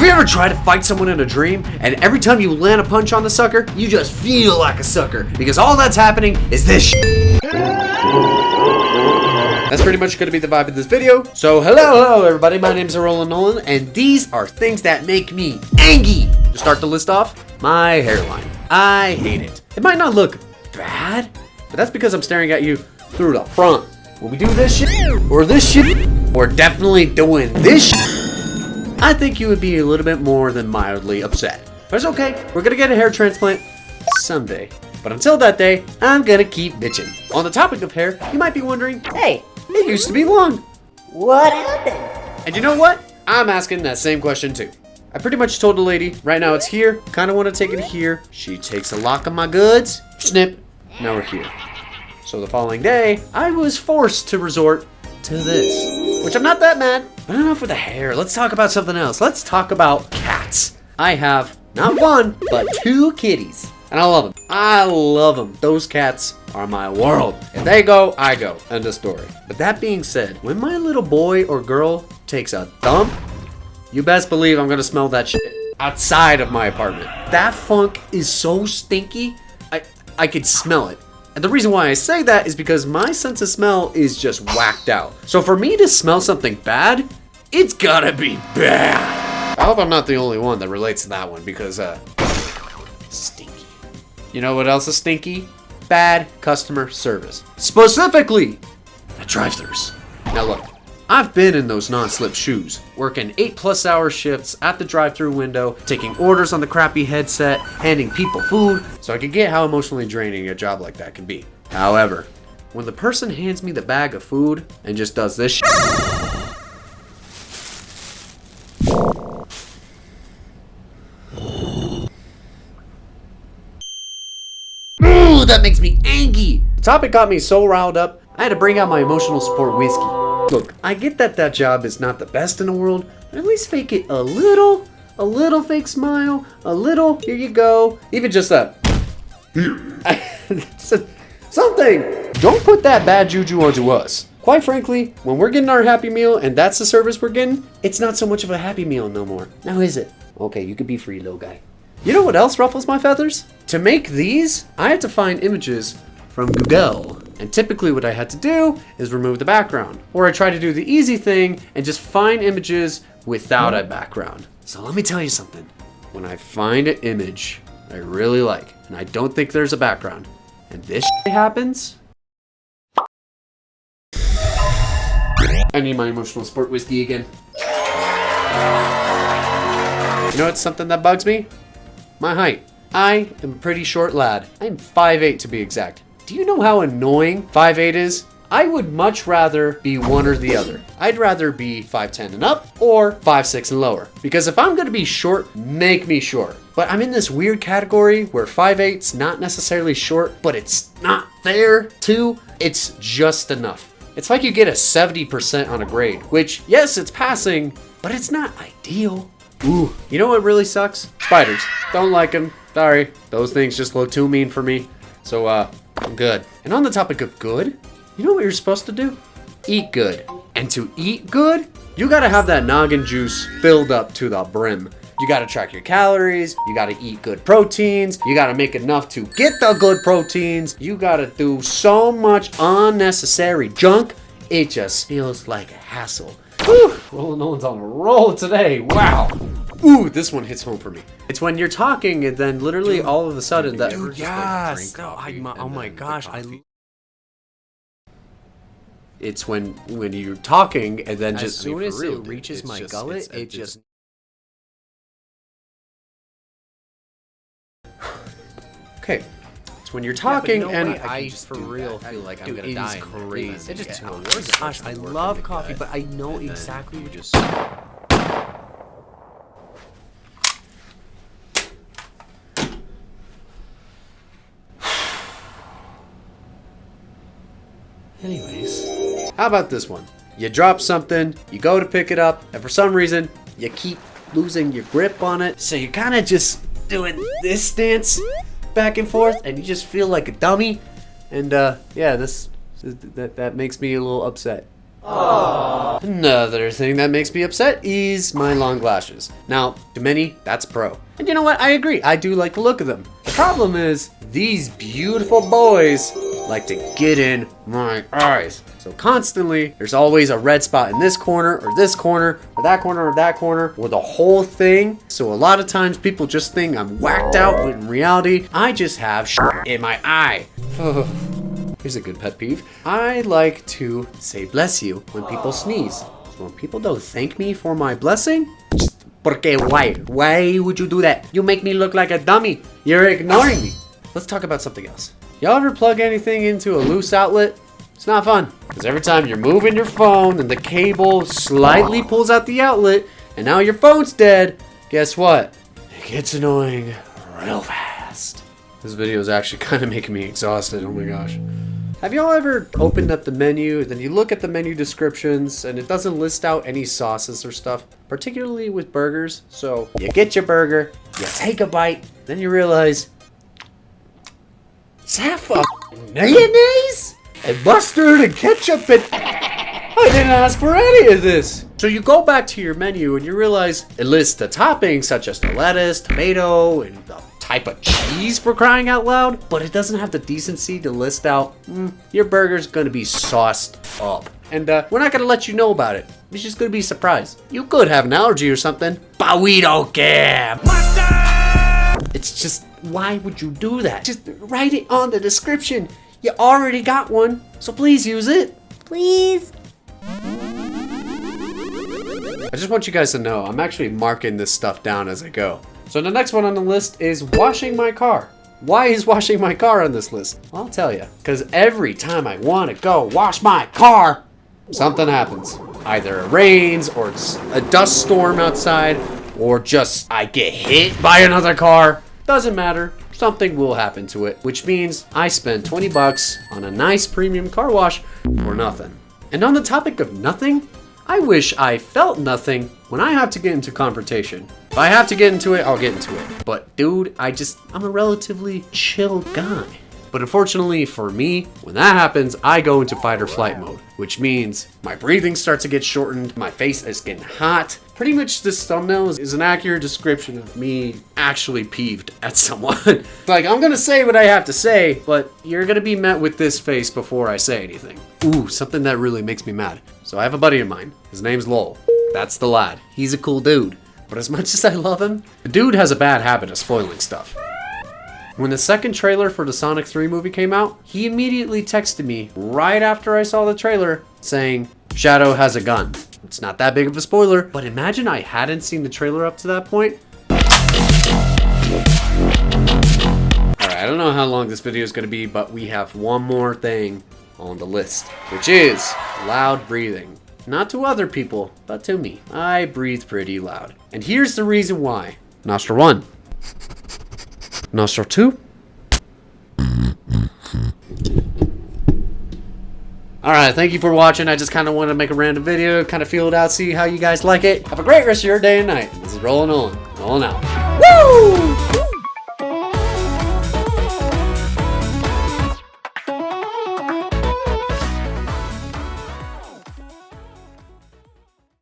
Have you ever tried to fight someone in a dream, and every time you land a punch on the sucker, you just feel like a sucker, because all that's happening is this shit. That's pretty much going to be the vibe of this video. So hello everybody, my name is Roland Nolan, and these are things that make me Angy. To start the list off, my hairline. I hate it. It might not look bad, but that's because I'm staring at you through the front. When we do this shit, or this shit, we're definitely doing this shit, I think you would be a little bit more than mildly upset. But it's okay, we're gonna get a hair transplant someday. But until that day, I'm gonna keep bitching. On the topic of hair, you might be wondering, hey, it used to be long. What happened? And you know what? I'm asking that same question too. I pretty much told the lady, right now it's here, kinda wanna take it here. She takes a lock of my goods, snip, now we're here. So the following day, I was forced to resort to this. Which I'm not that mad, but enough with the hair. Let's talk about something else. Let's talk about cats. I have not one, but 2 kitties. And I love them. I love them. Those cats are my world. If they go, I go. End of story. But that being said, when my little boy or girl takes a dump, you best believe I'm gonna smell that shit outside of my apartment. That funk is so stinky, I could smell it. And the reason why I say that is because my sense of smell is just whacked out. So for me to smell something bad, it's gotta be bad. I hope I'm not the only one that relates to that one because, stinky. You know what else is stinky? Bad customer service. Specifically, at drive-thrus. Now look, I've been in those non-slip shoes, working 8+ hour shifts at the drive-thru window, taking orders on the crappy headset, handing people food, so I can get how emotionally draining a job like that can be. However, when the person hands me the bag of food and just does this shit, ooh, that makes me angry. The topic got me so riled up, I had to bring out my emotional support whiskey. Look, I get that job is not the best in the world, but at least fake it a little fake smile, a little, here you go, even just that. Something. Don't put that bad juju onto us. Quite frankly, when we're getting our Happy Meal and that's the service we're getting, it's not so much of a Happy Meal no more. Now is it? Okay, you could be free, little guy. You know what else ruffles my feathers? To make these, I had to find images from Google. And typically what I had to do is remove the background. Or I try to do the easy thing and just find images without a background. So let me tell you something. When I find an image I really like, and I don't think there's a background, and this shit happens, I need my emotional support whiskey again. You know what's something that bugs me? My height. I am a pretty short lad. I'm 5'8" to be exact. Do you know how annoying 5'8" is? I would much rather be one or the other. I'd rather be 5'10" and up or 5'6" and lower. Because if I'm gonna be short, make me short. But I'm in this weird category where 5'8's not necessarily short, but it's not there too. It's just enough. It's like you get a 70% on a grade, which yes, it's passing, but it's not ideal. Ooh, you know what really sucks? Spiders. Don't like them. Sorry, those things just look too mean for me. So, I'm good. And on the topic of good, you know what you're supposed to do? Eat good. And to eat good, you gotta have that noggin juice filled up to the brim. You gotta track your calories, you gotta eat good proteins, you gotta make enough to get the good proteins, you gotta do so much unnecessary junk, it just feels like a hassle. Whew, Roland Nolan's on a roll today, wow. Ooh, this one hits home for me. It's when you're talking and then literally all of a sudden that. Dude, yes. Oh my gosh, It's when you're talking and then as just. soon as it reaches my gullet, it just. Okay. It's when you're talking and. I for real feel like I'm gonna die. It is crazy. It just. Oh my gosh, I love coffee, but I know exactly what you're just. Anyways, how about this one? You drop something, you go to pick it up, and for some reason, you keep losing your grip on it. So you're kind of just doing this stance back and forth, and you just feel like a dummy. And yeah, that makes me a little upset. Another thing that makes me upset is my long lashes. Now, to many, that's pro. And you know what? I agree. I do like the look of them. The problem is, these beautiful boys like to get in my eyes. So constantly, there's always a red spot in this corner, or this corner, or that corner, or that corner, or the whole thing. So a lot of times people just think I'm whacked out, when in reality, I just have shit in my eye. Here's a good pet peeve. I like to say bless you when people sneeze. So when people don't thank me for my blessing, just porque why? Why would you do that? You make me look like a dummy. You're ignoring me. Let's talk about something else. Y'all ever plug anything into a loose outlet? It's not fun. Because every time you're moving your phone and the cable slightly pulls out the outlet and now your phone's dead, guess what? It gets annoying real fast. This video is actually kind of making me exhausted. Oh my gosh. Have y'all ever opened up the menu, then you look at the menu descriptions and it doesn't list out any sauces or stuff, particularly with burgers? So you get your burger, you take a bite, then you realize, is that fucking mayonnaise? And mustard and ketchup and I didn't ask for any of this. So you go back to your menu and you realize it lists the toppings such as the lettuce, tomato, and the type of cheese, for crying out loud, but it doesn't have the decency to list out, your burger's gonna be sauced up. And we're not gonna let you know about it. It's just gonna be a surprise. You could have an allergy or something, but we don't care. Mustard! It's just, why would you do that? Just write it on the description. You already got one, so please use it. Please. I just want you guys to know, I'm actually marking this stuff down as I go. So the next one on the list is washing my car. Why is washing my car on this list? I'll tell you. Because every time I want to go wash my car, something happens. Either it rains, or it's a dust storm outside, or just I get hit by another car. Doesn't matter. Something will happen to it, which means I spend 20 bucks on a nice premium car wash for nothing. And on the topic of nothing, I wish I felt nothing when I have to get into confrontation. If I have to get into it, I'll get into it. But dude, I'm a relatively chill guy. But unfortunately for me, when that happens, I go into fight or flight mode, which means my breathing starts to get shortened, my face is getting hot. Pretty much this thumbnail is an accurate description of me actually peeved at someone. Like, I'm gonna say what I have to say, but you're gonna be met with this face before I say anything. Ooh, something that really makes me mad. So I have a buddy of mine, his name's Lowell. That's the lad. He's a cool dude. But as much as I love him, the dude has a bad habit of spoiling stuff. When the second trailer for the Sonic 3 movie came out, he immediately texted me right after I saw the trailer saying, Shadow has a gun. It's not that big of a spoiler, but imagine I hadn't seen the trailer up to that point. Alright, I don't know how long this video is going to be, but we have one more thing on the list, which is loud breathing. Not to other people, but to me. I breathe pretty loud. And here's the reason why. Nostril 1. Nostril 2. Alright, thank you for watching. I just kind of wanted to make a random video, kind of feel it out, see how you guys like it. Have a great rest of your day and night. This is Rolling On. Rolling out. Woo!